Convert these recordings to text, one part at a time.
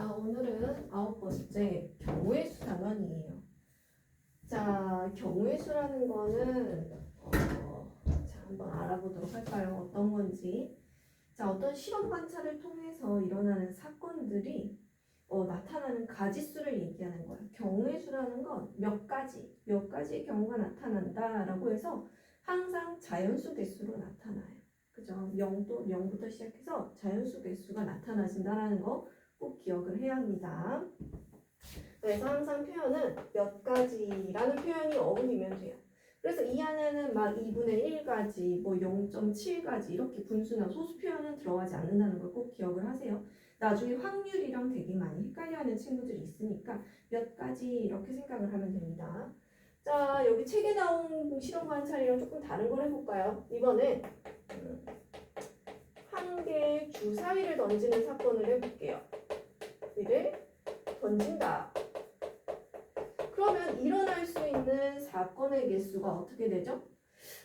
자, 오늘은 9번째 경우의 수 단원이에요. 자, 경우의 수라는 거는 자, 한번 알아보도록 할까요? 어떤 건지. 자, 어떤 실험 관찰을 통해서 일어나는 사건들이 나타나는 가지수를 얘기하는 거예요. 경우의 수라는 건 몇 가지의 경우가 나타난다라고 해서 항상 자연수 개수로 나타나요. 그죠? 0부터 시작해서 자연수 개수가 나타나진다라는 거 꼭 기억을 해야 합니다. 그래서 항상 표현은 몇 가지라는 표현이 어울리면 돼요. 그래서 이 안에는 막 2분의 1가지, 뭐 0.7가지 이렇게 분수나 소수 표현은 들어가지 않는다는 걸 꼭 기억을 하세요. 나중에 확률이랑 되게 많이 헷갈려하는 친구들이 있으니까 몇 가지 이렇게 생각을 하면 됩니다. 자, 여기 책에 나온 실험 관찰이랑 조금 다른 걸 해볼까요? 이번엔 한 개의 주사위를 던지는 사건을 해볼게요. 이를 던진다. 그러면 일어날 수 있는 사건의 개수가 어떻게 되죠?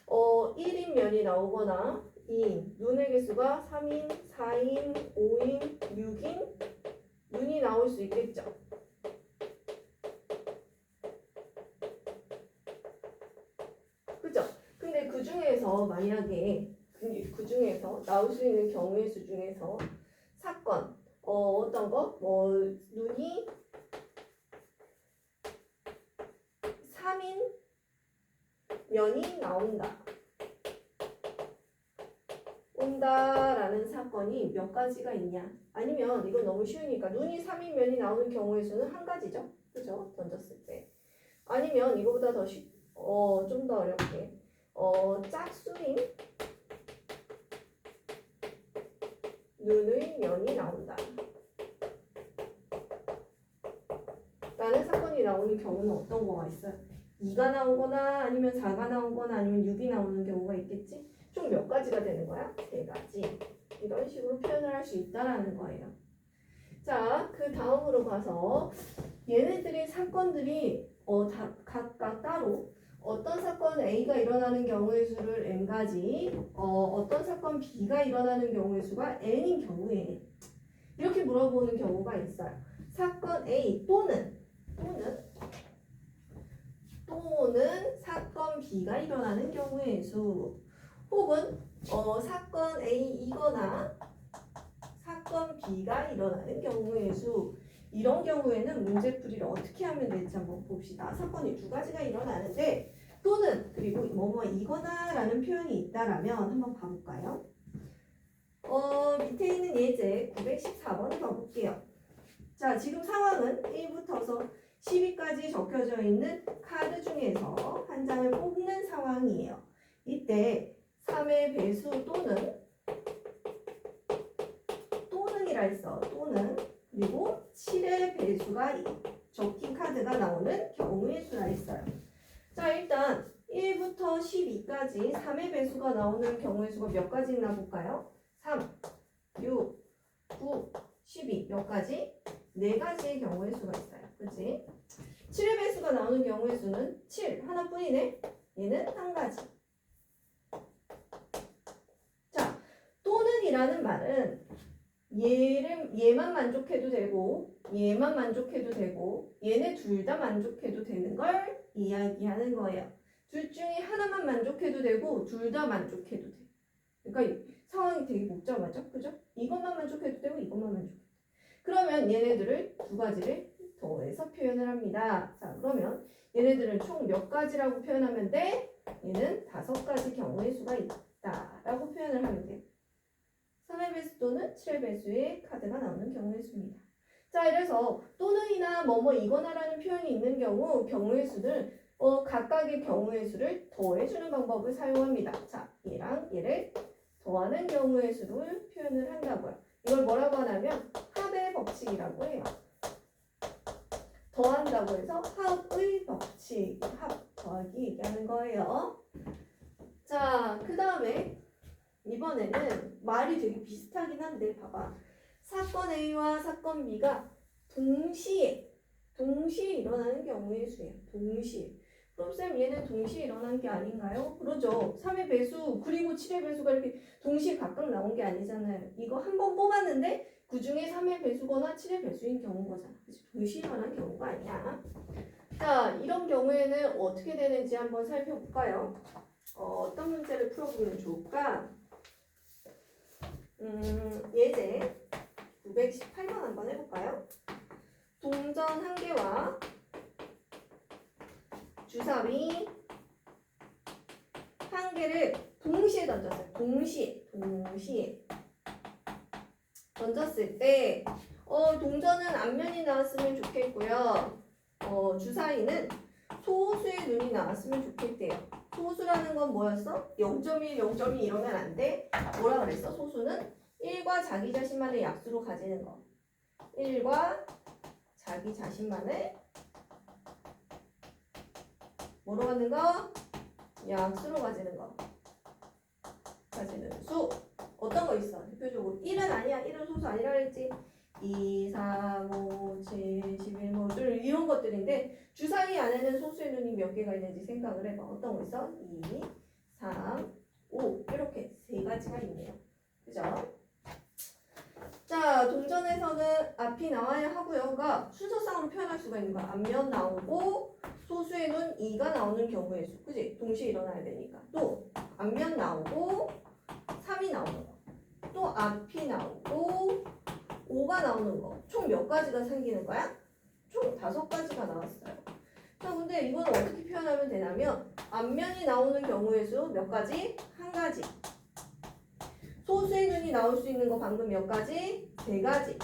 1인 면이 나오거나 2인, 눈의 개수가 3인, 4인, 5인, 6인 눈이 나올 수 있겠죠. 그죠? 근데 그 중에서 만약에 그 중에서 나올 수 있는 경우의 수 중에서 사건 어떤 거? 눈이 3인 면이 온다라는 사건이 몇 가지가 있냐? 아니면 이건 너무 쉬우니까 눈이 3인 면이 나오는 경우의 수는 한 가지죠. 그죠? 던졌을 때. 아니면 이거보다 더 좀 더 어렵게 짝수인 눈의 면이 나온다. 라는 사건이 나오는 경우는 어떤 거가 있어요? 2가 나오거나 아니면 4가 나오거나 아니면 6이 나오는 경우가 있겠지? 총 몇 가지가 되는 거야? 3가지. 이런 식으로 표현을 할 수 있다라는 거예요. 자, 그 다음으로 가서 얘네들의 사건들이 각각 따로 어떤 사건 A가 일어나는 경우의 수를 N가지, 어떤 사건 B가 일어나는 경우의 수가 N인 경우에 이렇게 물어보는 경우가 있어요. 사건 A 또는 사건 B가 일어나는 경우의 수, 혹은 사건 A이거나 사건 B가 일어나는 경우의 수. 이런 경우에는 문제풀이를 어떻게 하면 될지 한번 봅시다. 사건이 두 가지가 일어나는데 또는 그리고 뭐뭐이거나 라는 표현이 있다라면 한번 봐볼까요? 밑에 있는 예제 914번을 봐볼게요. 자, 지금 상황은 1부터서 10위까지 적혀져 있는 카드 중에서 한 장을 뽑는 상황이에요. 이때 3의 배수 또는이라 했어. 또는 그리고 7의 배수가 적힌 카드가 나오는 경우의 수라 했어요. 자, 일단 1부터 12까지 3의 배수가 나오는 경우의 수가 몇 가지 있나 볼까요? 3, 6, 9, 12 몇 가지? 4가지의 경우의 수가 있어요. 그치? 7의 배수가 나오는 경우의 수는 7 하나뿐이네. 얘는 한 가지. 자, 또는이라는 말은 얘만 만족해도 되고 얘만 만족해도 되고 얘네 둘 다 만족해도 되는 걸 이야기하는 거예요. 둘 중에 하나만 만족해도 되고 둘 다 만족해도 돼. 그러니까 상황이 되게 복잡하죠? 그죠? 이것만 만족해도 되고 이것만 만족해도 돼. 그러면 얘네들을 두 가지를 더해서 표현을 합니다. 자, 그러면 얘네들은 총 몇 가지라고 표현하면 돼? 얘는 5가지 경우의 수가 있다라고 표현을 하면 돼요. 3의 배수 또는 7의 배수의 카드가 나오는 경우의 수입니다. 자, 이래서 또는이나 뭐뭐이거나라는 표현이 있는 경우 경우의 수는 각각의 경우의 수를 더해주는 방법을 사용합니다. 자, 얘랑 얘를 더하는 경우의 수를 표현을 한다고요. 이걸 뭐라고 하냐면 합의 법칙이라고 해요. 더한다고 해서 합의 법칙, 합 더하기 얘기하는 거예요. 자, 그 다음에 이번에는 말이 되게 비슷하긴 한데 봐봐. 사건 A와 사건 B가 동시에 일어나는 경우의 수예요. 동시에. 그럼 쌤 얘는 동시에 일어난 게 아닌가요? 그러죠. 3의 배수 그리고 7의 배수가 이렇게 동시에 각각 나온 게 아니잖아요. 이거 한 번 뽑았는데 그 중에 3의 배수거나 7의 배수인 경우인 거잖아. 그치? 동시에 일어난 경우가 아니야. 자, 이런 경우에는 어떻게 되는지 한번 살펴볼까요? 어떤 문제를 풀어보면 좋을까? 예제 918번 한번 해볼까요? 동전 한 개와 주사위 한 개를 동시에 던졌어요. 동시에 던졌을 때 동전은 앞면이 나왔으면 좋겠고요. 주사위는 소수의 눈이 나왔으면 좋겠대요. 소수라는 건 뭐였어? 0.1, 0.2 이러면 안 돼. 뭐라 그랬어? 소수는 1과 자기 자신만을 약수로 가지는 거. 1과 자기 자신만을 뭐로 갖는 거? 약수로 가지는 거. 가지는 수. 어떤 거 있어? 대표적으로 1은 아니야. 1은 소수 아니라 그랬지. 2, 4, 5, 7, 11, 뭐 이런 것들인데 주사위 안에는 소수의 눈이 몇 개가 있는지 생각을 해봐. 어떤 거 있어? 2, 3, 5 이렇게 세 가지가 있네요. 그죠? 자, 동전에서는 앞이 나와야 하고요가 순서상으로 표현할 수가 있는 거야. 앞면 나오고 소수의 눈 2가 나오는 경우의 수. 그지? 동시에 일어나야 되니까. 또 앞면 나오고 3이 나오는 거. 또 앞이 나오고 5가 나오는 거. 총 몇 가지가 생기는 거야? 총 5가지가 나왔어요. 자, 근데 이건 어떻게 표현하면 되냐면 앞면이 나오는 경우의 수 몇 가지? 한 가지. 소수의 눈이 나올 수 있는 거 방금 몇 가지? 3가지.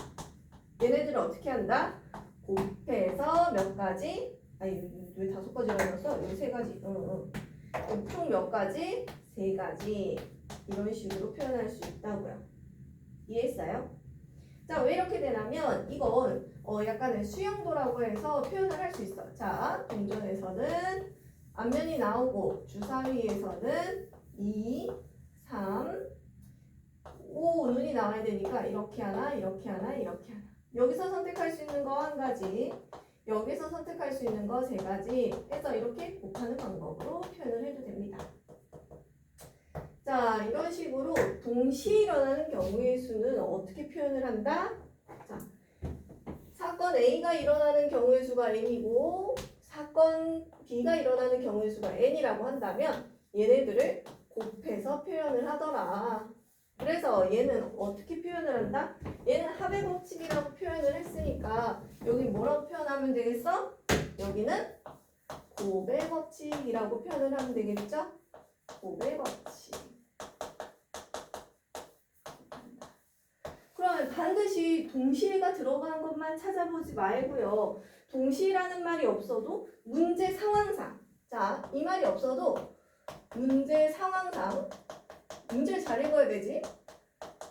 얘네들을 어떻게 한다? 곱해서 몇 가지? 아니 왜 5가지가 나왔어? 여기 3가지. 총 몇 가지? 3가지. 이런 식으로 표현할 수 있다고요. 이해했어요? 자, 왜 이렇게 되냐면 이건 약간의 수용도라고 해서 표현을 할 수 있어. 자, 동전에서는 앞면이 나오고 주사위에서는 2, 3, 5 눈이 나와야 되니까 이렇게 하나, 이렇게 하나, 이렇게 하나. 여기서 선택할 수 있는 거 한 가지, 여기서 선택할 수 있는 거 3가지 해서 이렇게 곱하는 방법으로 표현을 해도 됩니다. 자, 이런 식으로 동시에 일어나는 경우의 수는 어떻게 표현을 한다? 자, 사건 A가 일어나는 경우의 수가 N이고 사건 B가 일어나는 경우의 수가 N이라고 한다면 얘네들을 곱해서 표현을 하더라. 그래서 얘는 어떻게 표현을 한다? 얘는 합의 법칙이라고 표현을 했으니까 여기 뭐라고 표현하면 되겠어? 여기는 곱의 법칙이라고 표현을 하면 되겠죠? 곱의 법칙. 그러면 반드시 동시에가 들어가는 것만 찾아보지 말고요. 동시라는 말이 없어도 문제 상황상, 자, 이 말이 없어도 문제 상황상 문제를 잘 읽어야 되지.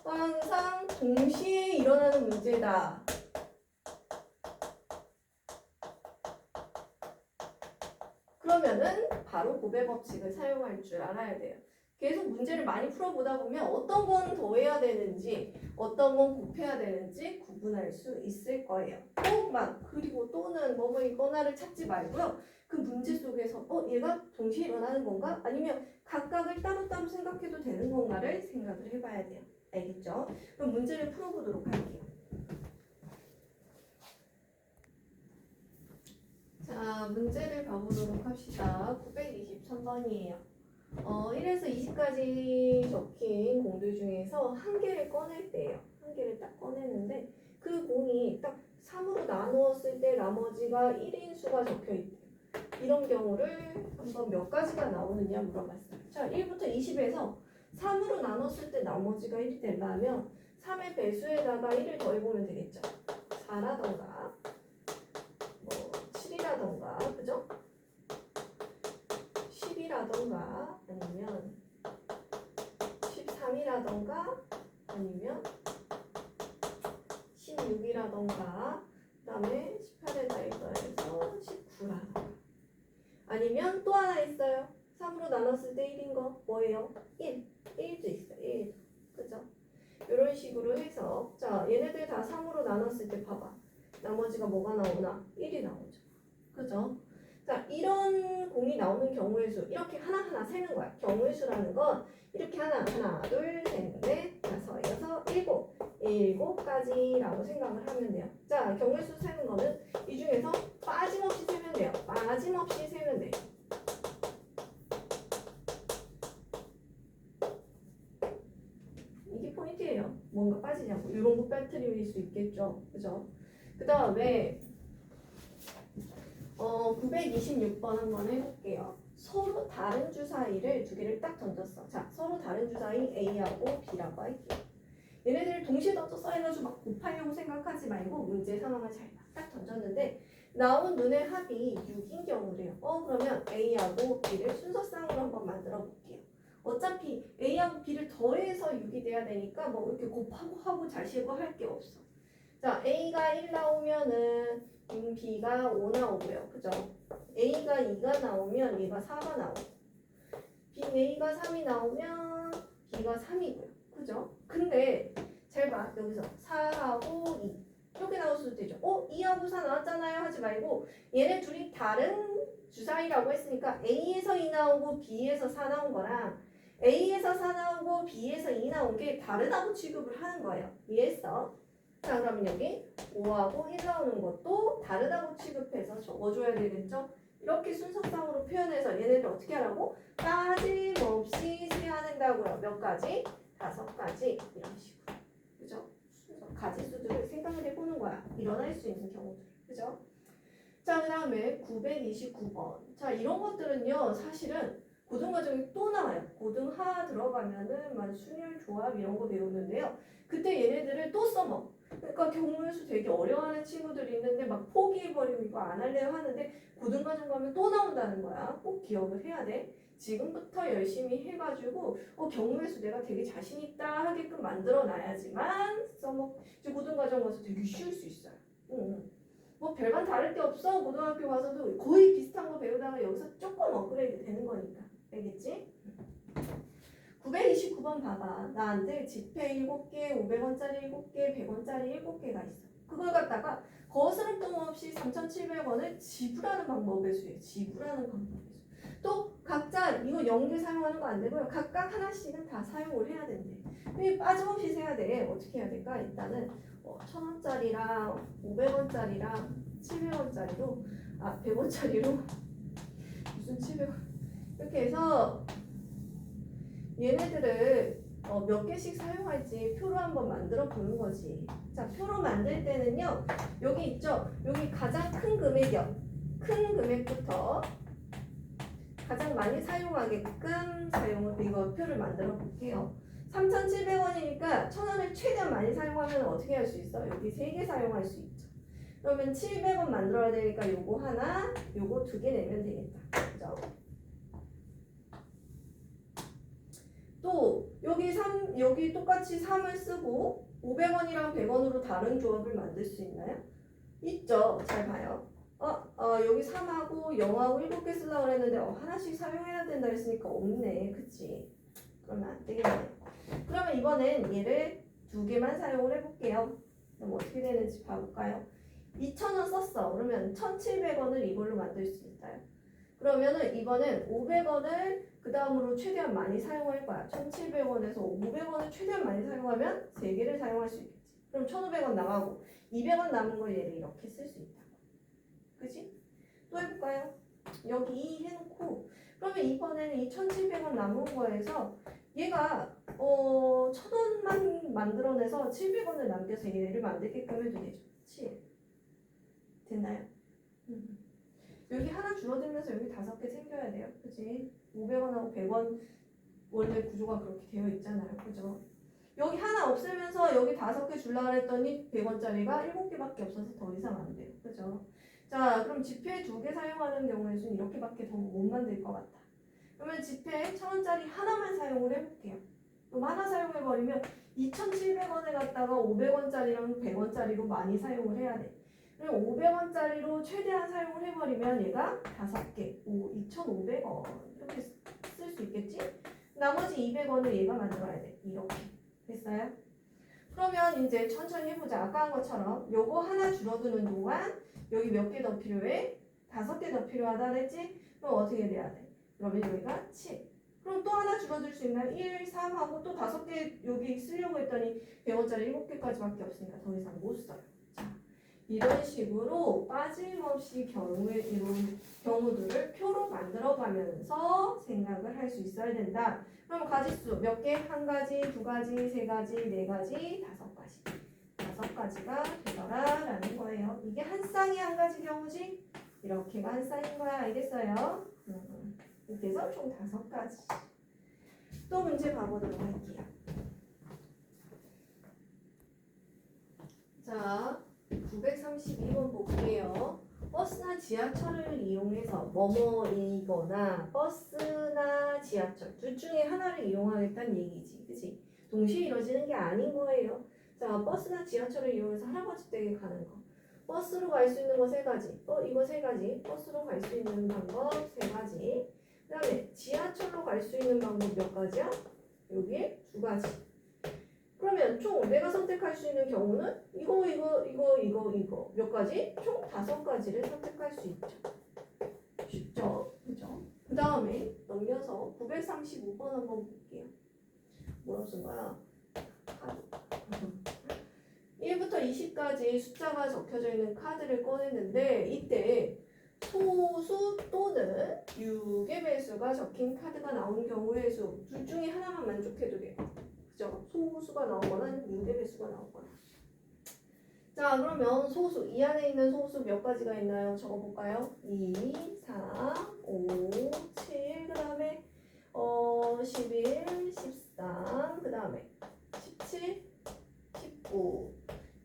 항상 동시에 일어나는 문제다. 그러면은 바로 곱의 법칙을 사용할 줄 알아야 돼요. 계속 문제를 많이 풀어보다 보면 어떤 건 더해야 되는지 어떤 건 곱해야 되는지 구분할 수 있을 거예요. 꼭 막 그리고 또는 뭐뭐 이거나를 찾지 말고요. 그 문제 속에서 얘가 동시에 일어나는 건가? 아니면 각각을 따로따로 생각해도 되는 건가를 생각을 해봐야 돼요. 알겠죠? 그럼 문제를 풀어보도록 할게요. 자, 문제를 봐보도록 합시다. 923번이에요. 1에서 20까지 적힌 공들 중에서 한 개를 꺼낼 때예요. 한 개를 딱 꺼내는데 그 공이 딱 3으로 나누었을 때 나머지가 1인 수가 적혀 있대요. 이런 경우를 한번 몇 가지가 나오느냐 물어봤어요. 자, 1부터 20에서 3으로 나눴을 때 나머지가 1이 된다면 3의 배수에다가 1을 더해보면 되겠죠. 4라던가 뭐 7이라던가 그죠? 10이라던가 아니면 13이라던가 아니면 16이라던가 그 다음에 18에다 더해서 19라던가 아니면 또 하나 있어요. 3으로 나눴을 때 1인 거 뭐예요? 1도 있어요. 1도 그죠? 이런 식으로 해서 자 얘네들 다 3으로 나눴을 때 봐봐. 나머지가 뭐가 나오나? 1이 나오죠. 그죠? 자, 이런 공이 나오는 경우의 수 이렇게 하나하나 세는 거야. 경우의 수라는 건 이렇게 하나, 둘, 셋, 넷, 다섯, 여섯, 일곱 7가지라고 생각을 하면 돼요. 자, 경우의 수 세는 거는 이 중에서 빠짐없이 세면 돼요. 빠짐없이 세면 돼요. 이게 포인트예요. 뭔가 빠지냐고. 이런 거 빠뜨릴 수 있겠죠. 그죠? 그 다음에 926번 한번 해볼게요. 서로 다른 주사위를 두 개를 딱 던졌어. 자, 서로 다른 주사위 A하고 B라고 할게요. 얘네들을 동시에 던져서 해가지고 막 곱하려고 생각하지 말고 문제 상황을 잘 딱 던졌는데 나온 눈의 합이 6인 경우래요. 그러면 A하고 B를 순서상으로 한번 만들어 볼게요. 어차피 A하고 B를 더해서 6이 돼야 되니까 뭐 이렇게 곱하고 하고 자시고 할 게 없어. 자, A가 1 나오면은 B가 5 나오고요. 그죠? A가 2가 나오면 얘가 4가 나오고 A가 3이 나오면 B가 3이고요. 그죠? 근데 잘 봐. 여기서 4하고 2 이렇게 나올 수도 되죠. 2하고 4 나왔잖아요. 하지 말고 얘네 둘이 다른 주사위라고 했으니까 A에서 2 나오고 B에서 4 나온 거랑 A에서 4 나오고 B에서 2 나온 게 다르다고 취급을 하는 거예요. 이해했어? 자, 그러면 여기 5하고 1 나오는 것도 다르다고 취급해서 적어줘야 되겠죠? 이렇게 순서상으로 표현해서 얘네들 어떻게 하라고? 빠짐없이 세야 된다고요. 몇 가지? 5가지. 이런 식으로. 그죠? 순서, 가지수들을 생각을 해보는 거야. 일어날 수 있는 경우들. 그죠? 자, 그 다음에 929번. 자, 이런 것들은요, 사실은 고등과정에 또 나와요. 고등하 들어가면은 막 순열 조합 이런 거 배우는데요. 그때 얘네들을 또 써먹어. 그러니까 경우의 수 되게 어려워하는 친구들이 있는데 막 포기해버리고 이거 안 할래요 하는데 고등과정 가면 또 나온다는 거야. 꼭 기억을 해야 돼. 지금부터 열심히 해가지고 경우의 수 내가 되게 자신 있다 하게끔 만들어 놔야지만 이제 고등과정 가서 되게 쉬울 수 있어요. 뭐 별반 다를 게 없어. 고등학교 가서도 거의 비슷한 거 배우다가 여기서 조금 업그레이드 되는 거니까. 알겠지? 929번 봐봐. 나한테 지폐 7개, 500원짜리 7개, 100원짜리 7개가 있어. 그걸 갖다가 거스름 돈 없이 3,700원을 지불하는 방법의 수예요. 지불하는 방법의 수. 또 각자 이거 연계 사용하는 거 안 되고요. 각각 하나씩은 다 사용을 해야 된대. 빠짐없이 세야 돼. 어떻게 해야 될까? 일단은 1,000원짜리랑 500원짜리랑 700원짜리로 100원짜리로 무슨 700원 이렇게 해서 얘네들을 몇 개씩 사용할지 표로 한번 만들어 보는 거지. 자, 표로 만들 때는요. 여기 있죠? 여기 가장 큰 금액이요. 큰 금액부터 가장 많이 사용하게끔 이거 표를 만들어 볼게요. 3,700원이니까 1,000원을 최대한 많이 사용하면 어떻게 할 수 있어? 여기 3개 사용할 수 있죠. 그러면 700원 만들어야 되니까 요거 하나, 요거 2개 내면 되겠다. 그죠? 또 여기 똑같이 3을 쓰고 500원이랑 100원으로 다른 조합을 만들 수 있나요? 있죠. 잘 봐요. 여기 3하고 0하고 7개 쓰려고 했는데 하나씩 사용해야 된다 했으니까 없네. 그치? 그러면 안 되겠네. 그러면 이번엔 얘를 2개만 사용을 해볼게요. 그럼 어떻게 되는지 봐볼까요? 2,000원 썼어. 그러면 1,700원을 이걸로 만들 수 있어요. 그러면은 이번엔 500원을 그 다음으로 최대한 많이 사용할 거야. 1,700원에서 500원을 최대한 많이 사용하면 3개를 사용할 수 있겠지. 그럼 1,500원 나가고 200원 남은 걸 얘를 이렇게 쓸 수 있다고. 그치? 또 해볼까요? 여기 해놓고 그러면 이번에는 이 1,700원 남은 거에서 얘가 1,000원만 만들어내서 700원을 남겨서 얘를 만들게끔 해도 되죠. 7 됐나요? 여기 하나 줄어들면서 여기 5개 생겨야 돼요. 그치? 500원하고 100원 원래 구조가 그렇게 되어 있잖아요. 그죠? 여기 하나 없애면서 여기 5개 줄라 그랬더니 100원짜리가 7개밖에 없어서 더 이상 안 돼요. 그죠? 자, 그럼 지폐 2개 사용하는 경우에는 이렇게밖에 더 못 만들 것 같다. 그러면 지폐 1,000원짜리 하나만 사용을 해볼게요. 그럼 하나 사용해버리면 2,700원에 갖다가 500원짜리랑 100원짜리로 많이 사용을 해야 돼. 그럼 500원짜리로 최대한 사용을 해버리면 얘가 5개, 2,500원 이렇게 쓸 수 있겠지? 나머지 200원을 얘가 만들어야 돼. 이렇게 됐어요? 그러면 이제 천천히 해보자. 아까 한 것처럼 요거 하나 줄어드는 동안 여기 몇 개 더 필요해? 5개 더 필요하다 그랬지? 그럼 어떻게 돼야 돼? 그러면 여기가 7. 그럼 또 하나 줄어들 수 있나요? 1, 3 하고 또 5개 여기 쓰려고 했더니 100원짜리 7개까지밖에 없으니까 더 이상 못 써요. 자, 이런 식으로 빠짐없이 이런 경우들을 표로 만들어가면서 생각을 할 수 있어야 된다. 그럼 가지수 몇 개? 한 가지, 두 가지, 세 가지, 네 가지, 5가지. 5가지가 되더라라는 거예요. 이게 한 쌍이 한 가지 경우지? 이렇게가 한 쌍인 거야. 알겠어요? 이렇게 해서 총 5가지. 또 문제 봐보도록 할게요. 자, 932번 볼게요. 버스나 지하철을 이용해서 뭐뭐이거나 버스나 지하철 둘 중에 하나를 이용하겠다는 얘기지. 그치? 동시에 이루어지는 게 아닌 거예요. 자, 버스나 지하철을 이용해서 할아버지 댁에 가는 거. 버스로 갈 수 있는 거 3가지. 이거 3가지. 버스로 갈 수 있는 방법 3가지. 그 다음에 지하철로 갈 수 있는 방법 몇 가지야? 여기 2가지. 그러면 총 내가 선택할 수 있는 경우는 이거 몇 가지? 총 5가지를 선택할 수 있죠. 쉽죠? 그죠? 그 다음에 넘겨서 935번 한번 볼게요. 뭐라고 쓴 거야? 1부터 20까지 숫자가 적혀져 있는 카드를 꺼냈는데 이때 소수 또는 6의 배수가 적힌 카드가 나온 경우의 수 둘 중에 하나만 만족해도 돼요. 그죠? 소수가 나오거나 6의 배수가 나오거나. 자, 그러면 소수 이 안에 있는 소수 몇 가지가 있나요? 적어볼까요? 2, 4, 5, 7, 그 다음에 11, 13, 그 다음에 17, 19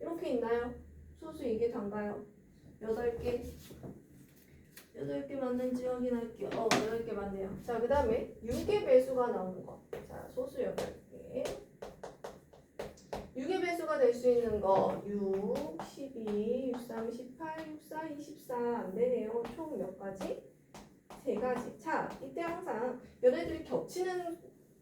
이렇게 있나요? 소수 이게 단가요? 8개 8개 맞는지 확인할게요. 8개 맞네요. 자, 그 다음에 6의 배수가 나오는 거. 자, 소수 8개 6의 배수가 될 수 있는 거 6, 12, 63, 18, 64, 24 안 되네요. 총 몇 가지? 3가지. 자, 이때 항상 얘네들이 겹치는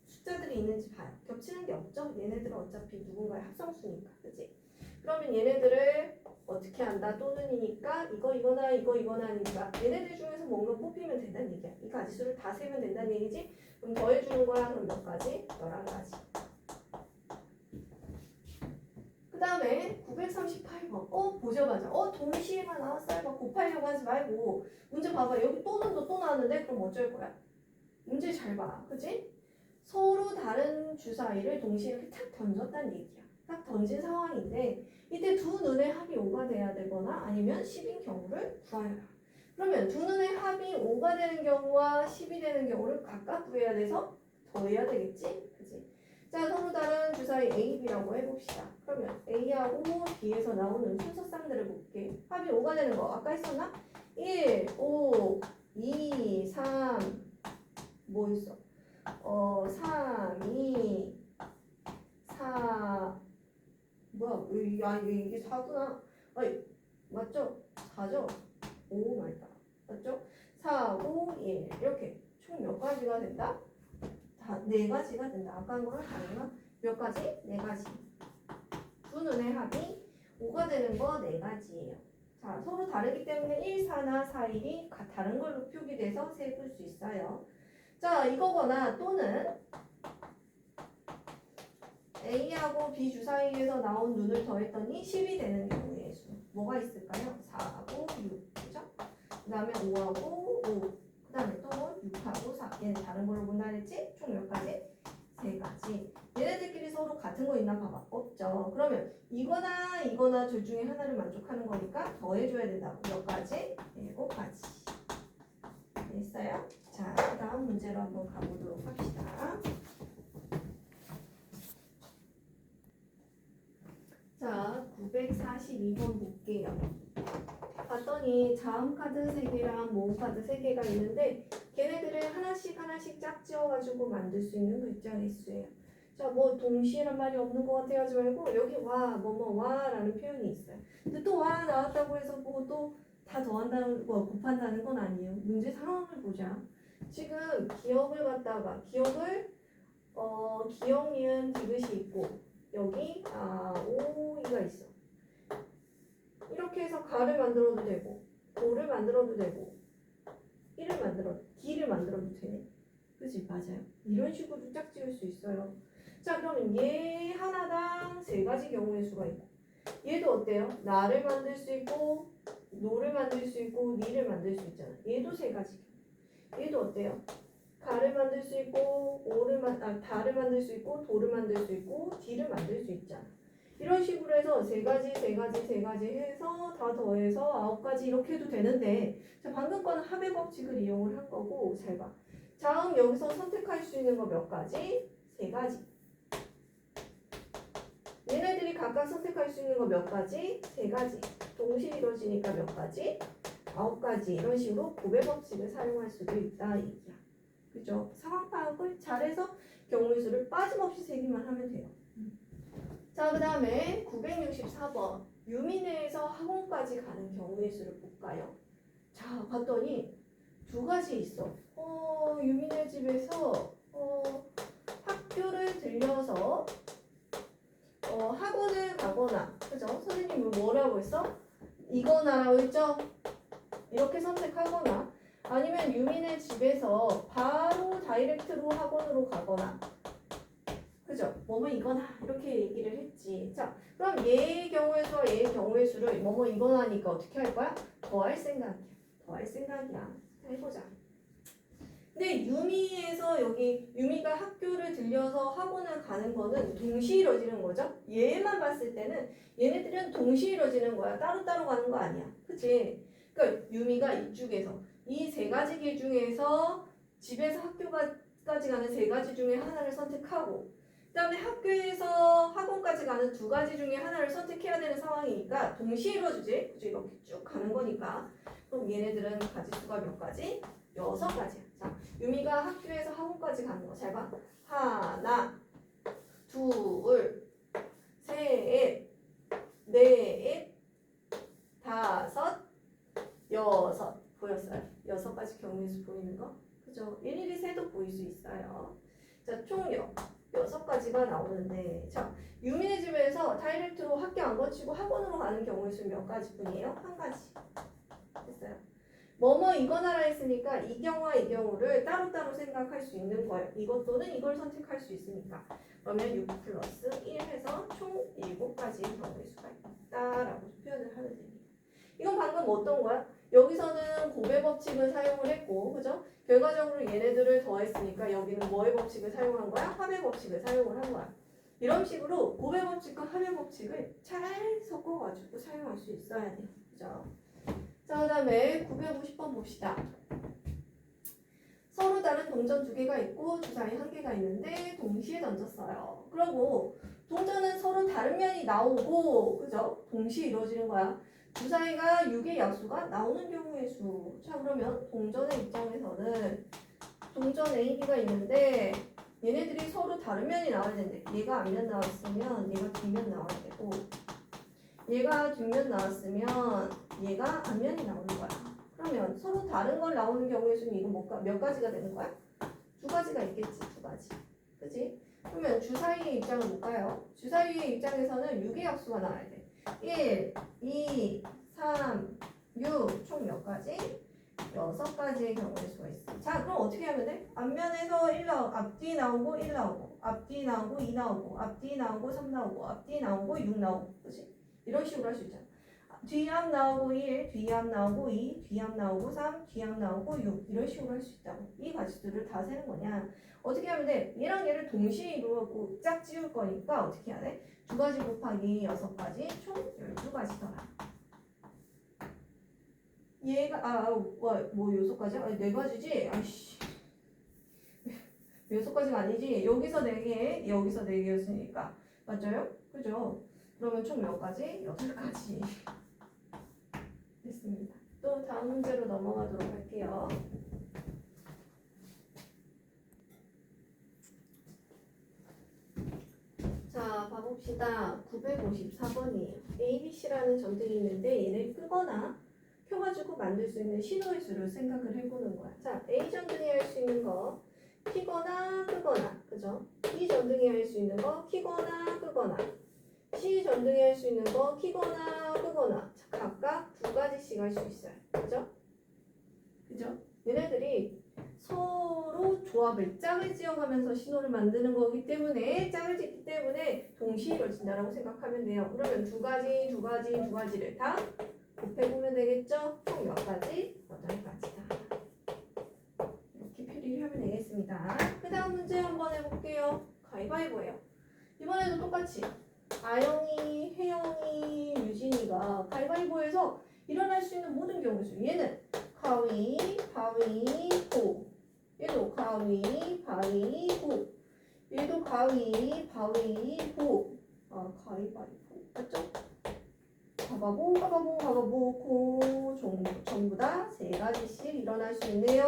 숫자들이 있는지 봐요. 겹치는 게 없죠? 얘네들은 어차피 누군가의 합성수니까. 그치? 그러면 얘네들을 어떻게 한다? 또는이니까 이거나니까 얘네들 중에서 뭔가 뽑히면 된다는 얘기야. 이 가지수를 다 세면 된다는 얘기지? 그럼 더해주는 거야. 그럼 몇 가지? 11가지. 그 다음에 938번. 보자마자. 동시에만 나왔어요. 막 곱하려고 하지 말고. 문제 봐봐. 여기 또는도 또 나왔는데 그럼 어쩔 거야? 문제 잘 봐. 그치? 서로 다른 주사위를 동시에 이렇게 탁 던졌다는 얘기야. 딱 던진 상황인데 이때 두 눈의 합이 5가 돼야 되거나 아니면 10인 경우를 구하여라. 그러면 두 눈의 합이 5가 되는 경우와 10이 되는 경우를 각각 구해야 돼서 더해야 되겠지? 그치? 자, 서로 다른 주사위 A, B라고 해봅시다. 그러면 A하고 B에서 나오는 순서쌍들을 볼게. 합이 5가 되는 거 아까 했었나? 1, 5, 2, 3 뭐 있어? 3, 2, 4 뭐야? 이게 4구나. 아니, 맞죠? 4죠? 오, 맞다. 맞죠? 4, 5, 1 이렇게 총 몇 가지가 된다? 다 4가지가 된다. 아까 한 거랑 다른가? 몇 가지? 4가지. 두 눈의 합이 5가 되는 거 4가지예요. 자, 서로 다르기 때문에 1, 4나 4, 1이 다른 걸로 표기돼서 세볼 수 있어요. 자, 이거거나 또는 A하고 B 주사위에서 나온 눈을 더했더니 10이 되는 경우의 수. 뭐가 있을까요? 4하고 6. 그죠? 그 다음에 5하고 5. 그 다음에 또 6하고 4. 얘는 다른 걸로 분할했지? 총 몇 가지? 3가지. 얘네들끼리 서로 같은 거 있나 봐봐. 없죠. 그러면 이거나 둘 중에 하나를 만족하는 거니까 더해줘야 된다고. 몇 가지? 7가지. 됐어요? 자, 그 다음 문제로 한번 가보도록 합시다. 자, 942번 볼게요. 봤더니 자음카드 3개랑 모음카드 3개가 있는데 걔네들을 하나씩 짝지어가지고 만들 수 있는 글자 개수예요. 자, 뭐 동시에란 말이 없는 것 같아 하지 말고 여기 와, 와 라는 표현이 있어요. 근데 또 와 나왔다고 해서 뭐 또 다 더한다는 거 곱한다는 건 아니에요. 문제 상황을 보자. 지금 기억을 갖다가 기억, 니은, 디귿이 있고 여기 오이가 있어. 이렇게 해서 가를 만들어도 되고 고를 만들어도 되고 기를 만들어도 되네. 그지? 맞아요. 이런 식으로 짝 지을 수 있어요. 자, 그러면 얘 하나당 세 가지 경우의 수가 있고, 얘도 어때요? 나를 만들 수 있고, 노를 만들 수 있고, 니를 만들 수 있잖아. 얘도 세 가지 경우. 얘도 어때요? 가를 만들 수 있고, 다를 만들 수 있고, 도를 만들 수 있고, 디를 만들 수 있잖아. 이런 식으로 해서 세 가지 해서 다 더해서 9가지 이렇게 해도 되는데, 자, 방금 거는 합의 법칙을 이용을 한 거고, 잘 봐. 다음 여기서 선택할 수 있는 거 몇 가지? 세 가지. 얘네들이 각각 선택할 수 있는 거 몇 가지? 세 가지. 동시에 이루어지니까 몇 가지? 9가지. 이런 식으로 곱의 법칙을 사용할 수도 있다. 얘기야. 그죠? 상황 파악을 잘해서 경우의 수를 빠짐없이 세기만 하면 돼요. 자, 그 다음에 964번. 유민회에서 학원까지 가는 경우의 수를 볼까요? 자, 봤더니 두 가지 있어. 유민회 집에서 학교를 들려서 학원을 가거나, 그죠? 선생님이 뭐라고 했어? 이거나라고 했죠? 이렇게 선택하거나, 아니면 유민의 집에서 바로 다이렉트로 학원으로 가거나, 그죠? 뭐뭐 이거나 이렇게 얘기를 했지. 자, 그럼 얘의 경우의 수와 얘의 경우의 수를 뭐뭐 이거나니까 어떻게 할 거야? 더할 생각이야. 더할 생각이야. 해보자. 근데 유미에서 여기 유미가 학교를 들려서 학원을 가는 거는 동시에 이루어지는 거죠. 얘만 봤을 때는 얘네들은 동시에 이루어지는 거야. 따로따로 가는 거 아니야. 그치? 그러니까 유미가 이쪽에서 이 세 가지 길 중에서 집에서 학교까지 가는 세 가지 중에 하나를 선택하고, 그 다음에 학교에서 학원까지 가는 두 가지 중에 하나를 선택해야 되는 상황이니까 동시에 이루어지지. 그치? 이렇게 쭉 가는 거니까. 그럼 얘네들은 가지수가 몇 가지? 6가지야. 자, 유미가 학교에서 학원까지 가는 거 잘 봐. 하나, 둘, 셋, 넷, 다섯, 여섯. 보였어요? 6가지 경우의 수 보이는 거? 그죠? 일일이 세도 보일 수 있어요. 자, 총 6가지가 나오는데, 자, 유미네 집에서 다이렉트로 학교 안 거치고 학원으로 가는 경우의 수는 몇 가지 뿐이에요? 한 가지. 됐어요? 뭐뭐 이거나라 했으니까 이 경우와 이 경우를 따로따로 생각할 수 있는 거예요. 이것 또는 이걸 선택할 수 있으니까. 그러면 6 플러스 1 해서 총 7가지의 경우의 수가 있다라고 표현을 하면 됩니다. 이건 방금 어떤 거야? 여기서는 곱의 법칙을 사용을 했고, 그죠? 결과적으로 얘네들을 더했으니까 여기는 뭐의 법칙을 사용한 거야? 합의 법칙을 사용을 한 거야. 이런 식으로 곱의 법칙과 합의 법칙을 잘 섞어가지고 사용할 수 있어야 돼요. 그죠? 자, 그 다음에 950번 봅시다. 서로 다른 동전 2개가 있고 주사위 1개가 있는데 동시에 던졌어요. 그러고 동전은 서로 다른 면이 나오고, 그죠? 동시에 이루어지는 거야. 주사위가 6의 약수가 나오는 경우의 수. 자, 그러면 동전의 입장에서는 동전 A, B가 있는데 얘네들이 서로 다른 면이 나와야 되는데, 얘가 앞면 나왔으면 얘가 뒷면 나와야 되고, 얘가 뒷면 나왔으면 얘가 앞면이 나오는 거야. 그러면 서로 다른 걸 나오는 경우의 수는 이거 몇 가지가 되는 거야? 2가지가 있겠지. 2가지. 그치? 그러면 주사위의 입장을 볼까요? 주사위의 입장에서는 6의 약수가 나와야 돼. 1, 2, 3, 6, 총 몇 가지? 6가지의 경우의 수가 있어. 자, 그럼 어떻게 하면 돼? 앞면에서 1 나오고, 앞뒤 나오고 1 나오고, 앞뒤 나오고 2 나오고, 앞뒤 나오고 3 나오고, 앞뒤 나오고 6 나오고, 그치? 이런 식으로 할 수 있잖아. 뒤앞 나오고 1, 뒤앞 나오고 2, 뒤앞 나오고 3, 뒤앞 나오고 6, 이런 식으로 할 수 있다고. 이 가지수를 다 세는 거냐? 어떻게 하면 돼? 얘랑 얘를 동시에 이루고 짝 지울 거니까 어떻게 해야 돼? 2가지 곱하기 6가지, 총 12가지더라. 얘가 뭐 6가지야? 아니 4가지지? 아이씨, 6가지가 아니지. 여기서 4개, 여기서 4개였으니까 맞아요? 그죠? 그러면 총 몇 가지? 8가지. 됐습니다. 또 다음 문제로 넘어가도록 할게요. 자, 봐봅시다. 954번이에요. ABC라는 점들이 있는데 얘를 끄거나 켜가지고 만들 수 있는 신호의 수를 생각을 해보는 거야. 자, A 전등이 할 수 있는 거 키거나 끄거나, 그죠? B 전등이 할 수 있는 거 키거나 끄거나, C 전등이 할 수 있는 거 키거나 끄거나, 각각 2가지씩 할 수 있어요. 그죠? 그죠? 얘네들이 서로 조합을 짝을 지어가면서 신호를 만드는 거기 때문에 짝을 짓기 때문에 동시에 이루어진다라고 생각하면 돼요. 그러면 두 가지를 다 곱해보면 되겠죠? 총 몇 가지? 8가지다. 이렇게 표리를 하면 되겠습니다. 그 다음 문제 한번 해볼게요. 가위바위보예요. 이번에도 똑같이 아영이, 혜영이, 유진이가 가위바위보에서 일어날 수 있는 모든 경우수. 얘는 가위, 바위, 보. 얘도 가위, 바위, 보. 얘도 가위, 바위, 보. 아, 가위바위보. 맞죠? 가바보, 고, 전부 다 3가지씩 일어날 수 있네요.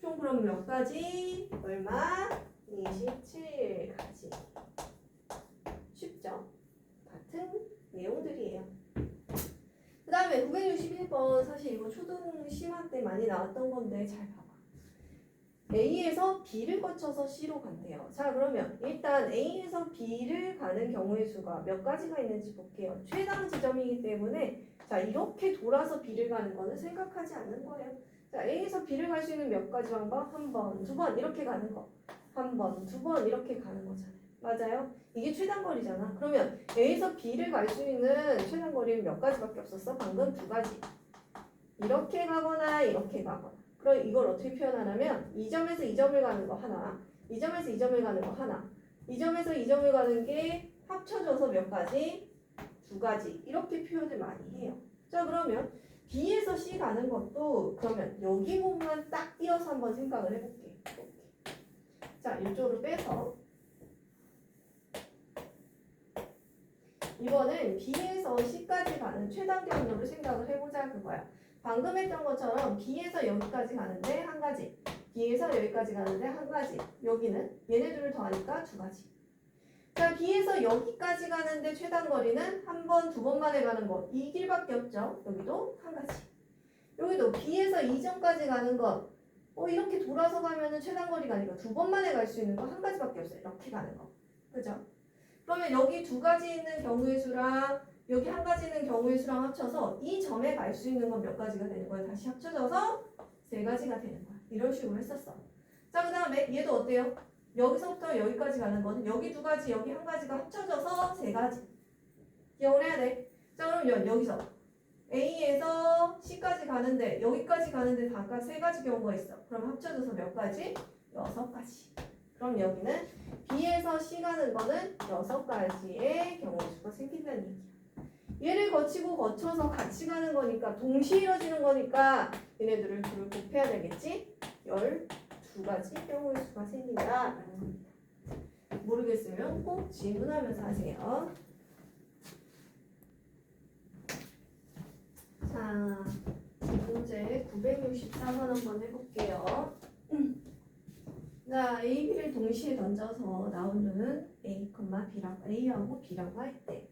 총 그럼 몇 가지? 얼마? 27가지. 쉽죠? 같은 내용들이에요. 그 다음에 961번 사실 이거 초등 심화 때 많이 나왔던 건데 잘 봐봐. A에서 B를 거쳐서 C로 간대요. 자 그러면 일단 A에서 B를 가는 경우의 수가 몇 가지가 있는지 볼게요. 최당 지점이기 때문에 자 이렇게 돌아서 B를 가는 거는 생각하지 않는 거예요. 자 A에서 B를 갈 수 있는 몇 가지 방법? 한 번, 두 번 이렇게 가는 거. 한 번, 두 번 이렇게 가는 거잖아요. 맞아요? 이게 최단거리잖아. 그러면 A에서 B를 갈 수 있는 최단거리는 몇 가지밖에 없었어? 방금 2가지. 이렇게 가거나 이렇게 가거나. 그럼 이걸 어떻게 표현하냐면 이 점에서 이 점을 가는 거 하나, 이 점에서 이 점을 가는 거 하나, 이 점에서 이 점을 가는 게 합쳐져서 몇 가지? 2가지. 이렇게 표현을 많이 해요. 자 그러면 B에서 C 가는 것도 그러면 여기 부분만 딱 띄어서 한번 생각을 해볼게. 이렇게. 자 이쪽으로 빼서 이번엔 B에서 C까지 가는 최단 경로를 생각을 해보자 그거야. 방금 했던 것처럼 B에서 여기까지 가는데 1가지, B에서 여기까지 가는데 1가지, 여기는 얘네들을 더하니까 2가지. 자 B에서 여기까지 가는데 최단 거리는 한 번, 두 번만에 가는 거 이 길밖에 없죠. 여기도 1가지. 여기도 B에서 이 점까지 가는 것 이렇게 돌아서 가면은 최단 거리가 아니라 두 번만에 갈 수 있는 거 1가지밖에 없어요. 이렇게 가는 거. 그죠? 그러면 여기 2가지 있는 경우의 수랑 여기 1가지 있는 경우의 수랑 합쳐서 이 점에 갈 수 있는 건 몇 가지가 되는 거야? 다시 합쳐져서 3가지가 되는 거야. 이런 식으로 했었어. 자, 그 다음에 얘도 어때요? 여기서부터 여기까지 가는 거는 여기 2가지, 여기 1가지가 합쳐져서 3가지. 기억을 해야 돼. 자, 그럼 여기서 A에서 C까지 가는데 여기까지 가는데 다 3가지 경우가 있어. 그럼 합쳐져서 몇 가지? 6가지. 그럼 여기는 B에서 C 가는 거는 6가지의 경우의 수가 생긴다는 얘기야. 얘를 거쳐서 같이 가는 거니까 동시에 이루어지는 거니까 얘네들을 둘을 곱해야 되겠지? 12가지 경우의 수가 생긴다라는 겁니다. 모르겠으면 꼭 질문하면서 하세요. 자, 문제 964번 한번 해볼게요. 자, A, B를 동시에 던져서 나오는 A하고 B라고 할 때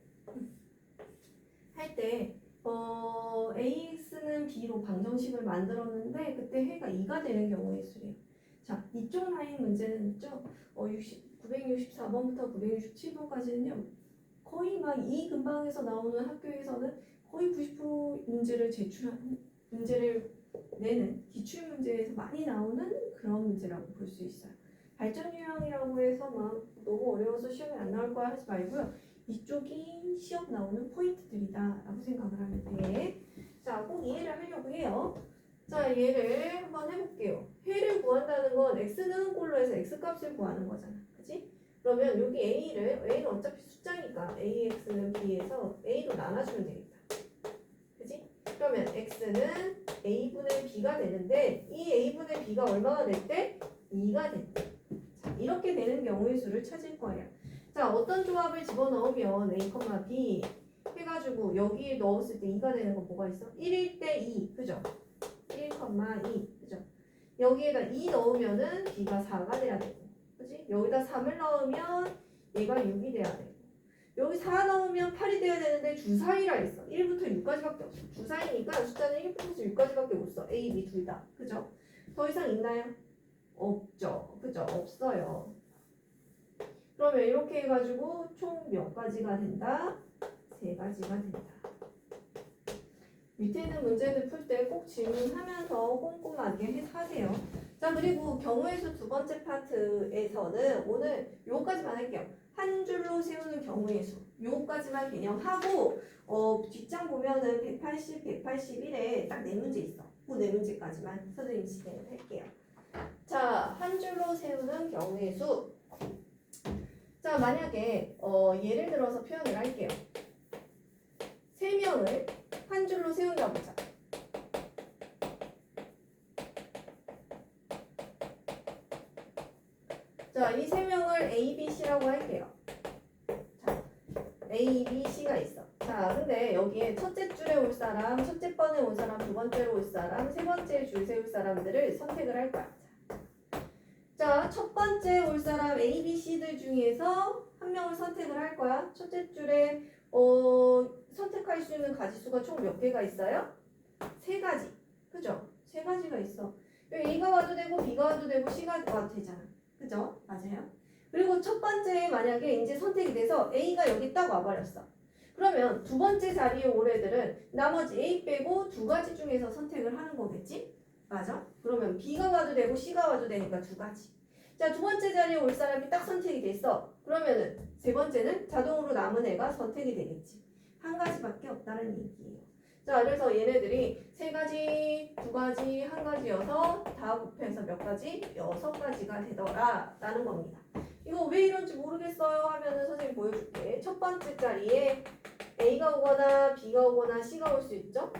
AX는 B로 방정식을 만들었는데 그때 해가 2가 되는 경우의 수래요. 자, 이쪽 라인 문제는 있죠? 964번부터 967번까지는요. 거의 막 이 근방에서 나오는 학교에서는 거의 90% 문제를 내는 기출 문제에서 많이 나오는 그런 문제라고 볼 수 있어요. 발전 유형이라고 해서 막 너무 어려워서 시험에 안 나올 거야 하지 말고요. 이쪽이 시험 나오는 포인트들이다 라고 생각을 하면 돼. 자, 꼭 이해를 하려고 해요. 자, 얘를 한번 해볼게요. 해를 구한다는 건 x는 꼴로 해서 x값을 구하는 거잖아. 그치? 그러면 여기 A는 어차피 숫자니까 AX는 B에서 A로 나눠주면 되겠다. 그치? 그러면 X는 A분의 B가 되는데 이 A분의 B가 얼마가 될 때? 2가 됐대. 자, 이렇게 되는 경우의 수를 찾을 거예요. 자, 어떤 조합을 집어넣으면 A, B 해가지고 여기에 넣었을 때 2가 되는 거 뭐가 있어? 1일 때 2, 그죠? 1, 2, 그죠? 여기에다 2 넣으면은 B가 4가 돼야 되고, 그지? 여기다 3을 넣으면 얘가 6이 돼야 되고, 여기 4 넣으면 8이 돼야 되는데 주사위라 했어. 1부터 6까지밖에 없어. 주사위니까 숫자는 1부터 6까지밖에 못 써. A, B 둘 다, 그죠? 더 이상 있나요? 없죠, 그죠? 없어요. 그러면 이렇게 해가지고 총 몇 가지가 된다? 3가지가 된다. 밑에 있는 문제들 풀 때 꼭 질문하면서 꼼꼼하게 하세요. 자, 그리고 경우의 수 두 번째 파트에서는 오늘 요거까지만 할게요. 한 줄로 세우는 경우의 수 요거까지만 개념하고 뒷장 보면은 180, 181에 딱 네 문제 있어. 그 네 문제까지만 선생님 진행을 할게요. 자, 한 줄로 세우는 경우의 수. 자, 만약에 예를 들어서 표현을 할게요. 세 명을 한 줄로 세운다 보자. 자, 이 세 명을 A, B, C라고 할게요. 자, A, B, C가 있어. 자, 근데 여기에 첫째 줄에 올 사람, 첫째 번에 올 사람, 두 번째로 올 사람, 세 번째 줄 세울 사람들을 선택을 할 거야. 자, 첫 번째 올 사람 A, B, C들 중에서 한 명을 선택을 할 거야. 첫째 줄에 선택할 수 있는 가지수가 총 몇 개가 있어요? 세 가지. 그죠? 세 가지가 있어. 여기 A가 와도 되고 B가 와도 되고 C가 와도 되잖아. 그죠? 맞아요. 그리고 첫 번째 만약에 이제 선택이 돼서 A가 여기 딱 와버렸어. 그러면 두 번째 자리에 올 애들은 나머지 A 빼고 두 가지 중에서 선택을 하는 거겠지? 맞아? 그러면 B가 와도 되고 C가 와도 되니까 두 가지. 자, 두 번째 자리에 올 사람이 딱 선택이 됐어. 그러면은 세 번째는 자동으로 남은 애가 선택이 되겠지. 한 가지밖에 없다는 얘기예요. 자, 그래서 얘네들이 세 가지, 두 가지, 한 가지여서 다 곱해서 몇 가지? 6가지가 되더라 라는 겁니다. 이거 왜 이런지 모르겠어요 하면은 선생님 보여줄게. 첫 번째 자리에 A가 오거나 B가 오거나 C가 올 수 있죠?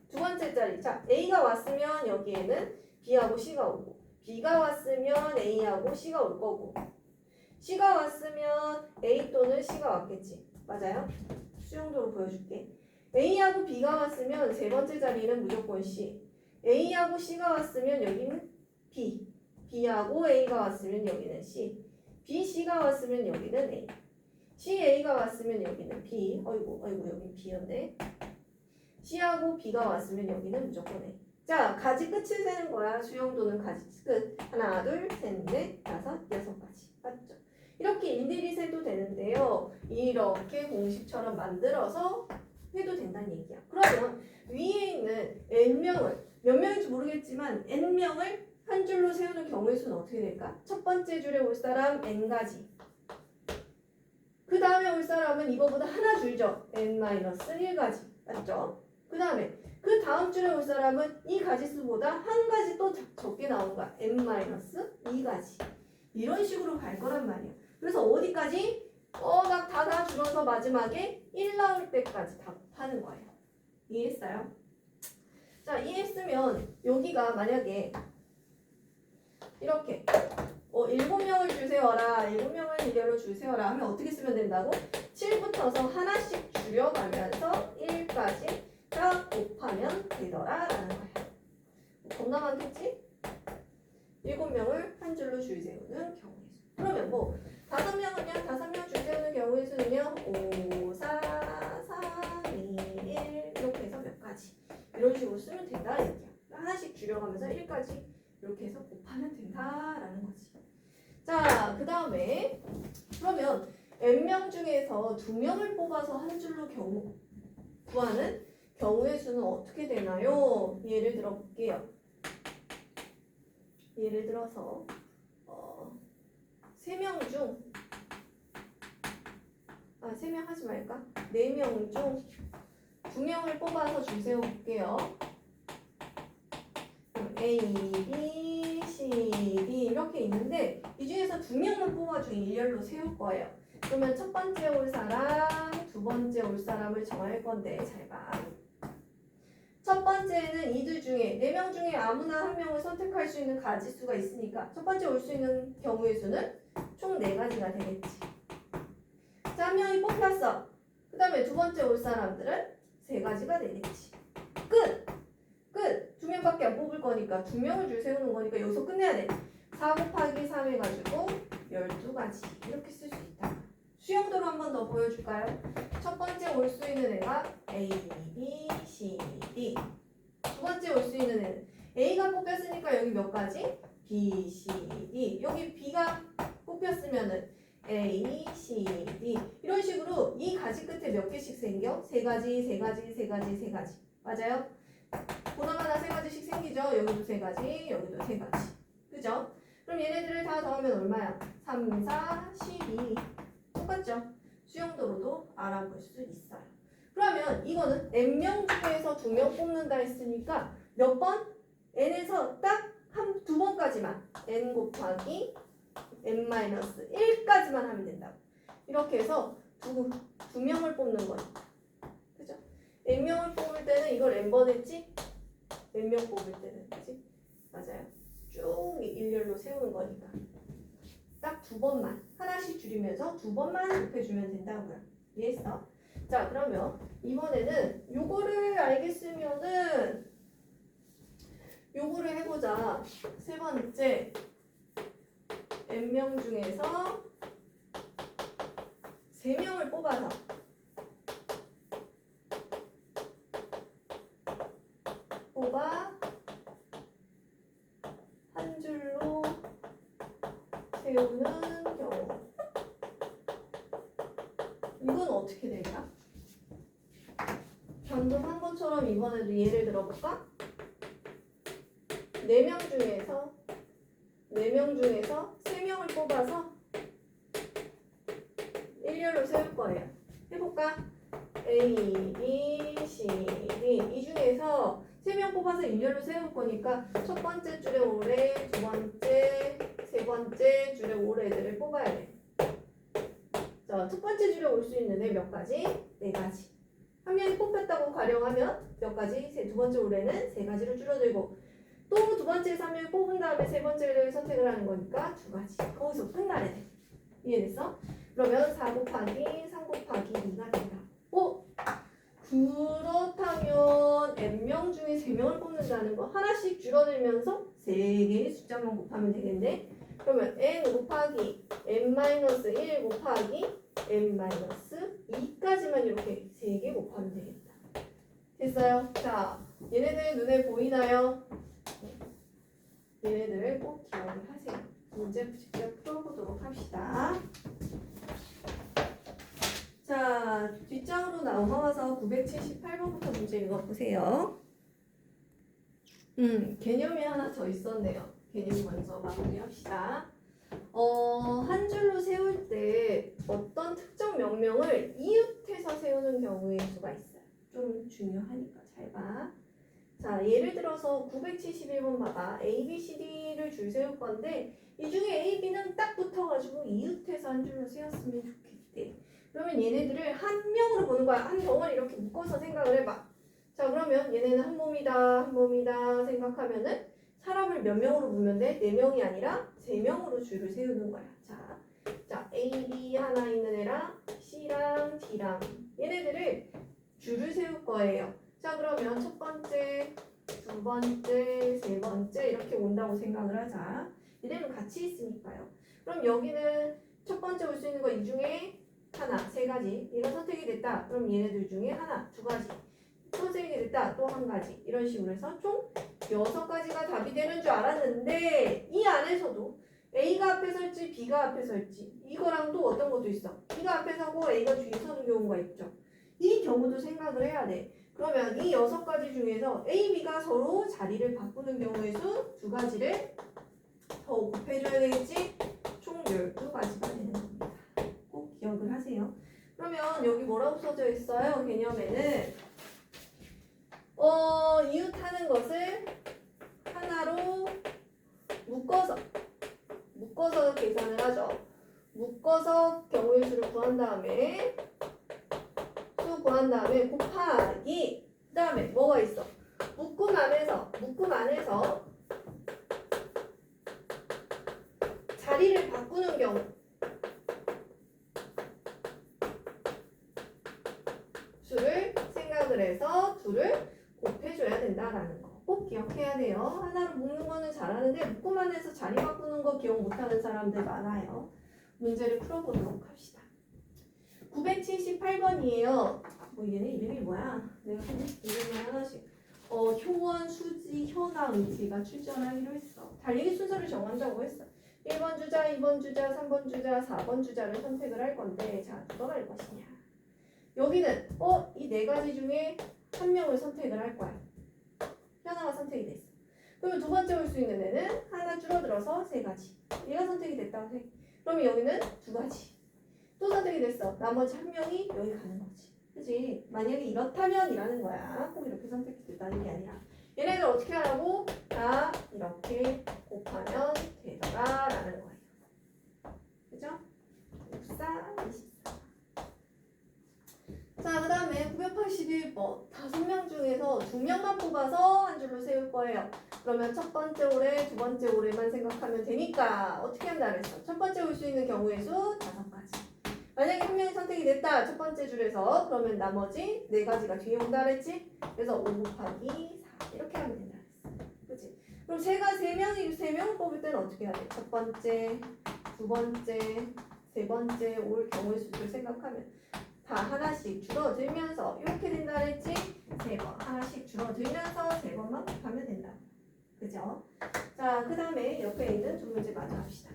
두 번째 자리. 자, A가 왔으면 여기에는 B하고 C가 오고, B가 왔으면 A하고 C가 올 거고, C가 왔으면 A 또는 C가 왔겠지. 맞아요? 수용도로 보여줄게. A하고 B가 왔으면 세 번째 자리는 무조건 C. A하고 C가 왔으면 여기는 B. B하고 A가 왔으면 여기는 C. B, C가 왔으면 여기는 A. C, A가 왔으면 여기는 B. 어이구, 여기 B였네. C하고 B가 왔으면 여기는 무조건 A. 자, 가지 끝을 세는 거야. 수용도는 가지 끝. 하나, 둘, 셋, 넷, 다섯, 6가지. 맞죠? 이렇게 일일이 세도 되는데요. 이렇게 공식처럼 만들어서 해도 된다는 얘기야. 그러면 위에 있는 n명을, 몇 명인지 모르겠지만 n명을 한 줄로 세우는 경우의 수는 어떻게 될까? 첫 번째 줄에 올 사람 n가지. 그 다음에 올 사람은 이거보다 하나 줄죠. n-1가지. 맞죠? 그 다음에 그 다음 줄에 올 사람은 이 가지수보다 한 가지 또 적게 나온 거야. n-2가지. 이런 식으로 갈 거란 말이야. 그래서 어디까지? 막 다 줄어서 마지막에 1 나올 때까지 다 곱하는 거예요. 이해했어요? 자, 이해했으면 여기가 만약에 이렇게 7명을 주세요라, 7명을 일렬로 주세요라 하면 어떻게 쓰면 된다고? 7부터서 하나씩 줄여가면서 1까지 다 곱하면 되더라 라는 거예요. 겁나 많겠지? 7명을 한 줄로 줄 세우는 경우의 수. 그러면 5명은요? 5명 줄 세우는 경우의 수는요? 5, 4, 3, 2, 1 이렇게 해서 몇 가지 이런 식으로 쓰면 된다는 얘기야. 하나씩 줄여가면서 1까지 이렇게 해서 곱하면 된다라는 거지. 자, 그 다음에 그러면 n명 중에서 2명을 뽑아서 한 줄로 구하는 경우의 수는 어떻게 되나요? 예를 들어 볼게요. 예를 들어서 3명 중 3명 하지 말까? 4명 중 2명을 뽑아서 줄 세워볼게요. A, B, C, D 이렇게 있는데 이 중에서 2명만 뽑아주고 일렬로 세울 거예요. 그러면 첫 번째 올 사람, 두 번째 올 사람을 정할 건데 잘 봐. 첫 번째는 이들 중에 4명 중에 아무나 한 명을 선택할 수 있는 가지수가 있으니까 첫 번째 올 수 있는 경우의 수는 총 4가지가 되겠지. 자, 한 명이 뽑혔어. 그 다음에 두 번째 올 사람들은 3가지가 되겠지. 끝! 2명밖에 안 뽑을 거니까 2명을 줄 세우는 거니까 여기서 끝내야 돼. 4 곱하기 3 해가지고 12가지 이렇게 쓸 수 있다. 수용도로 한 번 더 보여줄까요? 첫 번째 올 수 있는 애가 A, B, C, D. 두 번째 올 수 있는 애는 A가 뽑혔으니까 여기 몇 가지? B, C, D. 여기 B가 뽑혔으면은 A, C, D. 이런 식으로 이 가지 끝에 몇 개씩 생겨? 3가지, 3가지, 3가지, 3가지. 맞아요? 보나마나 3가지씩 생기죠? 여기도 3가지, 여기도 3가지. 그죠? 그럼 얘네들을 다 더하면 얼마야? 3, 4, 12. 똑같죠? 수용도로도 알아볼 수 있어요. 그러면 이거는 n명 중에서 2명 뽑는다 했으니까 몇 번? n에서 딱 두 번까지만 n 곱하기 n-1까지만 하면 된다고. 이렇게 해서 두 명을 뽑는 거니까. 그죠? n명을 뽑을 때는 이걸 n번 했지? n명 뽑을 때는 그지? 맞아요. 쭉 일렬로 세우는 거니까. 딱 2번만 하나씩 줄이면서 2번만 곱해주면 된다고요. 이해했어? 자, 그러면 이번에는 요거를 알겠으면은 요거를 해보자. 세 번째 n명 중에서 3명을 뽑아서 한 줄로 세우는 경우. 이건 어떻게 될까? 방금 한 것처럼 이번에도 예를 들어볼까? 4명 중에서 3명을 뽑아서 일렬로 세울 거예요. 해볼까? A, B, C, D. 이 중에서 3명 뽑아서 일렬로 세울 거니까 첫 번째 줄에 올해, 두 번째, 세 번째 줄에 올 애들을 뽑아야 돼. 자, 첫 번째 줄에 올 수 있는 애 몇 가지? 4가지. 한 명이 뽑혔다고 가령하면 몇 가지? 두 번째 올해는 3가지로 줄어들고 또 두 번째에서 한 명이 뽑은 다음에 세 번째를 선택을 하는 거니까 2가지. 거기서 끝나야 돼. 이해됐어? 그러면 4 곱하기 3 곱하기 2가 된다. 그렇다면 n명 중에 3명을 뽑는다는 거 하나씩 줄어들면서 3개의 숫자만 곱하면 되겠네. 그러면 n 곱하기 n-1 곱하기 n-2까지만 이렇게 3개 곱하면 되겠다. 됐어요? 자, 얘네들 눈에 보이나요? 얘네들을 꼭 기억을 하세요. 문제 직접 풀어보도록 합시다. 자, 뒷장으로 넘어가서 978번부터 문제 읽어보세요. 개념이 하나 더 있었네요. 개념 먼저 마무리합시다. 한 줄로 세울 때 어떤 특정 명령을 이웃해서 세우는 경우의 수가 있어요. 좀 중요하니까 잘 봐. 자, 예를 들어서 971번 봐봐. A, B, C, D를 줄 세울 건데 이 중에 A, B는 딱 붙어가지고 이웃해서 한 줄로 세웠으면 좋겠대. 그러면 얘네들을 한 명으로 보는 거야. 한 덩어리 이렇게 묶어서 생각을 해봐. 자, 그러면 얘네는 한 몸이다 생각하면은 사람을 몇 명으로 보면 돼? 4명이 아니라 3명으로 줄을 세우는 거야. 자, A, B 하나 있는 애랑 C랑 D랑 얘네들을 줄을 세울 거예요. 자, 그러면 첫 번째, 두 번째, 세 번째 이렇게 온다고 생각을 하자. 얘네는 같이 있으니까요. 그럼 여기는 첫 번째 올 수 있는 거 이 중에 하나, 3가지. 얘가 선택이 됐다. 그럼 얘네들 중에 하나, 2가지. 선택이 됐다. 또 1가지. 이런 식으로 해서 총 6가지가 답이 되는 줄 알았는데 이 안에서도 A가 앞에 설지 B가 앞에 설지 이거랑 또 어떤 것도 있어. B가 앞에 서고 A가 뒤에 서는 경우가 있죠. 이 경우도 생각을 해야 돼. 그러면 이 6가지 중에서 A, B가 서로 자리를 바꾸는 경우의 수 2가지를 더 곱해줘야 되겠지? 총 12가지가 되는 겁니다. 꼭 기억을 하세요. 그러면 여기 뭐라고 써져 있어요? 개념에는 이웃하는 것을 하나로 묶어서 계산을 하죠. 묶어서 경우의 수를 구한 다음에 곱하기 그 다음에 뭐가 있어? 묶음 안에서 자리를 바꾸는 경우 수를 생각을 해서 둘을 곱해줘야 된다라는 거 꼭 기억해야 돼요. 하나로 묶는 거는 잘하는데 묶음 안에서 자리 바꾸는 거 기억 못하는 사람들 많아요. 문제를 풀어보도록 합시다. 978번이에요. 얘네 이름이 뭐야? 내가 이름을 하나씩. 효원, 수지, 현아, 의지가 출전하기로 했어. 달리기 순서를 정한다고 했어. 1번 주자, 2번 주자, 3번 주자, 4번 주자를 선택을 할 건데 자, 누가 갈 것이냐. 여기는 이 4가지 중에 한 명을 선택을 할 거야. 현아가 선택이 됐어. 그러면 두 번째 올 수 있는 애는 하나 줄어들어서 세 가지. 얘가 선택이 됐다고 해. 그러면 여기는 두 가지. 또 선택이 됐어. 나머지 한 명이 여기 가는 거지. 그치? 만약에 이렇다면 이라는 거야. 꼭 이렇게 선택이 됐다는 게 아니라. 얘네들 어떻게 하라고? 다 이렇게 곱하면 되더라 라는 거예요. 그죠? 64, 24. 자, 그 다음에 981번. 5명 중에서 2명만 뽑아서 한 줄로 세울 거예요. 그러면 첫 번째 올해, 두 번째 올해만 생각하면 되니까 어떻게 한다 그랬어? 첫 번째 올 수 있는 경우의 수 5가지. 만약에 한 명이 선택이 됐다. 첫 번째 줄에서. 그러면 나머지 4가지가 뒤에 온다 그랬지? 그래서 5 곱하기 4. 이렇게 하면 된다 그랬어. 그치? 그럼 세 명을 뽑을 때는 어떻게 해야 돼? 첫 번째, 두 번째, 세 번째 올 경우의 수를 생각하면 다 하나씩 줄어들면서 이렇게 된다 그랬지? 3번 하나씩 줄어들면서 3번만 곱하면 된다. 그죠? 자, 그 다음에 옆에 있는 두 문제 마저 합시다.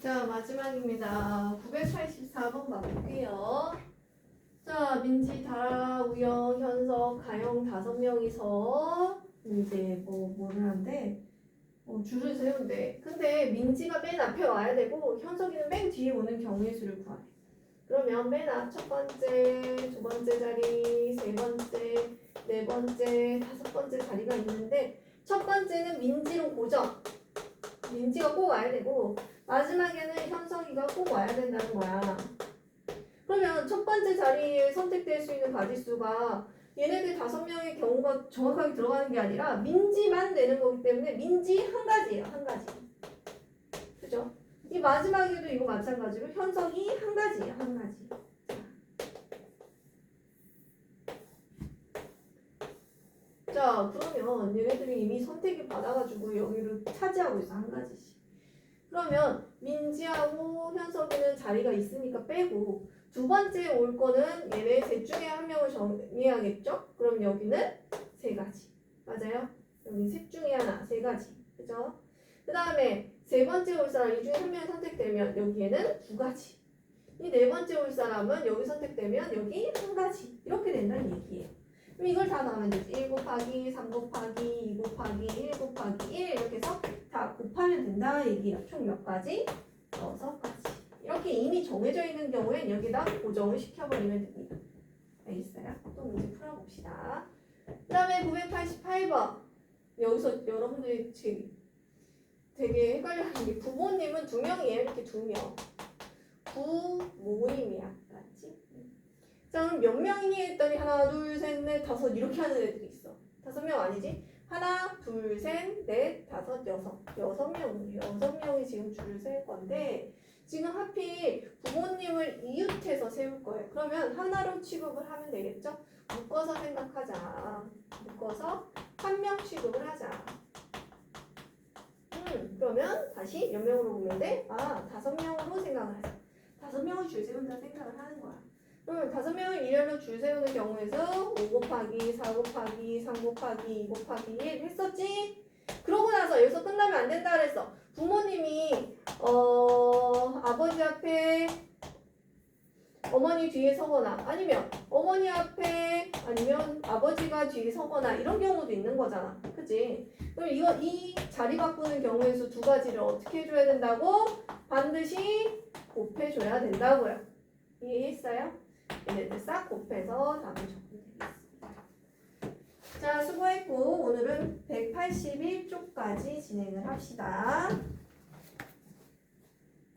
자, 마지막입니다. 984번 가볼게요. 자, 민지, 다라, 우영, 현석, 가영 5명이서 이제 뭐를 한대? 줄을 세운대. 근데 민지가 맨 앞에 와야 되고 현석이는 맨 뒤에 오는 경우의 수를 구하래. 그러면 맨 앞 첫 번째, 두 번째 자리, 세 번째, 네 번째, 다섯 번째 자리가 있는데 첫 번째는 민지로 고정. 민지가 꼭 와야 되고 마지막에는 현석이가 꼭 와야 된다는 거야. 그러면 첫 번째 자리에 선택될 수 있는 가지수가 얘네들 5명의 경우가 정확하게 들어가는 게 아니라 민지만 되는 거기 때문에 민지 한 가지예요. 한 가지. 그죠? 이 마지막에도 이거 마찬가지로 현석이 한 가지예요. 한 가지. 자, 그러면 얘네들이 이미 선택이 받아가지고 여기를 차지하고 있어. 한 가지씩. 그러면 민지하고 현석이는 자리가 있으니까 빼고 두 번째 올 거는 얘네 셋 중에 한 명을 정해야겠죠? 그럼 여기는 3가지. 맞아요? 여기 셋 중에 하나, 3가지. 그죠? 그 다음에 세 번째 올 사람 이 중에 한 명이 선택되면 여기에는 2가지. 이 네 번째 올 사람은 여기 선택되면 여기 1가지. 이렇게 된다는 얘기예요. 그럼 이걸 다 나오면 되지. 1 곱하기 3 곱하기 2 곱하기 1 곱하기 1 이렇게 해서 다 곱하면 된다 얘기예요. 총 몇 가지? 6가지. 이렇게 이미 정해져 있는 경우엔 여기다 고정을 시켜버리면 됩니다. 알겠어요? 또 문제 풀어봅시다. 그 다음에 988번. 여기서 여러분들이 되게 헷갈려하는 게 부모님은 2명이에요. 이렇게 2명. 부모님이야. 맞지? 자, 그럼 몇 명이니 했더니 하나, 둘, 셋, 넷, 다섯 이렇게 하는 애들이 있어. 5명 아니지? 하나, 둘, 셋, 넷, 다섯, 여섯. 6명이 지금 줄을 셀 건데 지금 하필 부모님을 이웃해서 세울 거예요. 그러면 하나로 취급을 하면 되겠죠? 묶어서 생각하자. 묶어서 한 명 취급을 하자. 그러면 다시 몇 명으로 보면 돼? 5명으로 생각을 하자. 5명을 줄 세운다 생각을 하는 거야. 그러면 5명을 일렬로 줄 세우는 경우에서 5 곱하기 4 곱하기 3 곱하기 2 곱하기 1 했었지? 그러고 나서 여기서 끝나면 안 된다 그랬어. 부모님이 아버지 앞에 어머니 뒤에 서거나 아니면 어머니 앞에 아니면 아버지가 뒤에 서거나 이런 경우도 있는 거잖아. 그치? 그럼 이 자리 바꾸는 경우에서 2가지를 어떻게 해줘야 된다고? 반드시 곱해줘야 된다고요. 이해했어요? 얘네들 싹 곱해서 답을 적으면 되겠습니다. 자, 수고했고 오늘은 181쪽까지 진행을 합시다.